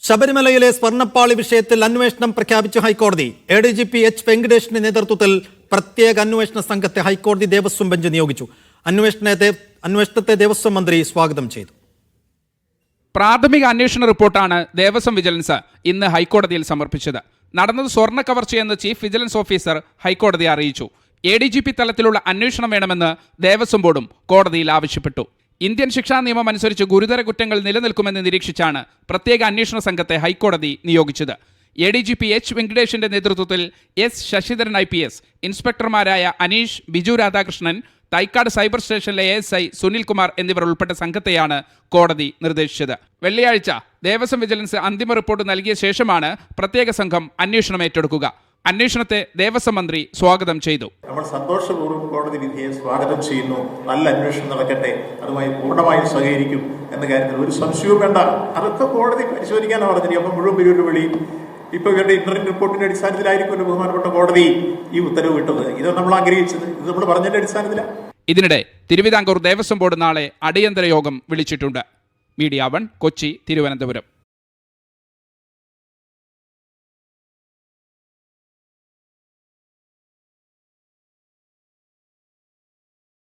ശബരിമലയിലെ സ്വർണ്ണപ്പാളി വിഷയത്തിൽ അന്വേഷണം പ്രഖ്യാപിച്ച ഹൈക്കോടതി. ADGP H. വെങ്കടേഷിന്റെ നേതൃത്വത്തിൽ പ്രത്യേക അന്വേഷണ സംഘത്തെ ഹൈക്കോടതി ദേവസ്വം ബെഞ്ച് നിയോഗിച്ചു. അന്വേഷണത്തെ ദേവസ്വം മന്ത്രി സ്വാഗതം ചെയ്തു. പ്രാഥമിക അന്വേഷണ റിപ്പോർട്ടാണ് ദേവസ്വം വിജിലൻസ് ഇന്ന് ഹൈക്കോടതിയിൽ സമർപ്പിച്ചത്. നടന്നത് സ്വർണ്ണ കവർച്ചയെന്ന് ചീഫ് വിജിലൻസ് ഓഫീസർ ഹൈക്കോടതിയെ അറിയിച്ചു. ADGP തലത്തിലുള്ള അന്വേഷണം വേണമെന്ന് ദേവസ്വം ബോർഡും കോടതിയിൽ ആവശ്യപ്പെട്ടു. ഇന്ത്യൻ ശിക്ഷാ നിയമം അനുസരിച്ച് ഗുരുതര കുറ്റങ്ങൾ നിലനിൽക്കുമെന്ന് നിരീക്ഷിച്ചാണ് പ്രത്യേക അന്വേഷണ സംഘത്തെ ഹൈക്കോടതി നിയോഗിച്ചത്. ADGP H. വെങ്കടേഷിന്റെ നേതൃത്വത്തിൽ S. ശശിധരൻ IPS, ഇൻസ്പെക്ടർമാരായ അനീഷ്, ബിജു രാധാകൃഷ്ണൻ, തൈക്കാട് സൈബർ സ്റ്റേഷനിലെ ASI സുനിൽകുമാർ എന്നിവർ ഉൾപ്പെട്ട സംഘത്തെയാണ് കോടതി നിർദ്ദേശിച്ചത്. വെള്ളിയാഴ്ച ദേവസ്വം വിജിലൻസ് അന്തിമ റിപ്പോർട്ട് നൽകിയ ശേഷമാണ് പ്രത്യേക സംഘം അന്വേഷണം ഏറ്റെടുക്കുക. അന്വേഷണത്തെ ദേവസ്വം മന്ത്രി സ്വാഗതം ചെയ്തു. നമ്മൾ സന്തോഷപൂർവ്വം കോടതി വിധിയെ സ്വാഗതം ചെയ്യുന്നു. നല്ല അന്വേഷണം നടക്കട്ടെ, അതുമായി പൂർണ്ണമായും സഹകരിക്കും എന്ന കാര്യത്തിൽ ഒരു സംശയവും വേണ്ട. അതൊക്കെ കോടതി പരിശോധിക്കാനാണ് പറഞ്ഞത്. അപ്പം മുഴുവൻ പേരുടെ വിളി ഇപ്പോൾ ഇവരുടെ ഇന്റർനെറ്റ് റിപ്പോർട്ടിന്റെ അടിസ്ഥാനത്തിലായിരിക്കും ബഹുമാനപ്പെട്ട കോടതി ഈ ഉത്തരവ് വിട്ടത്. ഇത് നമ്മൾ ആഗ്രഹിച്ചത്, ഇത് നമ്മൾ പറഞ്ഞതിന്റെ അടിസ്ഥാനത്തിലാണ്. ഇതിനിടെ തിരുവിതാംകൂർ ദേവസ്വം ബോർഡ് നാളെ അടിയന്തര യോഗം വിളിച്ചിട്ടുണ്ട്. മീഡിയ 1 കൊച്ചി, തിരുവനന്തപുരം.